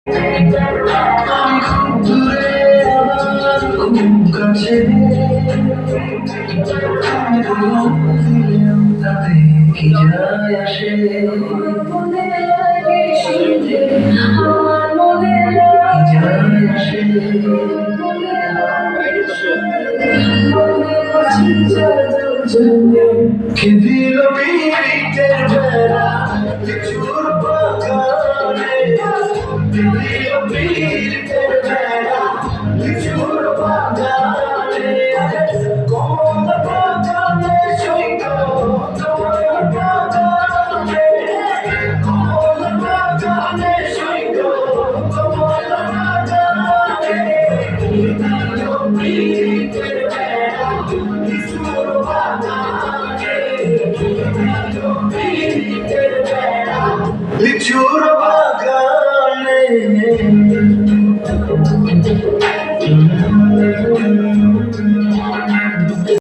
আমি খুব দূরে আবার খুব কাছে দিলেও তাতে কি যায় আসে কি যায় আসে কে দিল পিরিতের বেড়া লিচুর বাগানে কে দিল পিরিতের বেড়া লিচুর বাগানে কমলা বাগানে সৈন্য তোমার বাগানে কমলা বাগানে সৈন্য তোমার বাগানে কে দিল পিরিতের বেড়া লিচুর বাগানে লিচুর বাগানে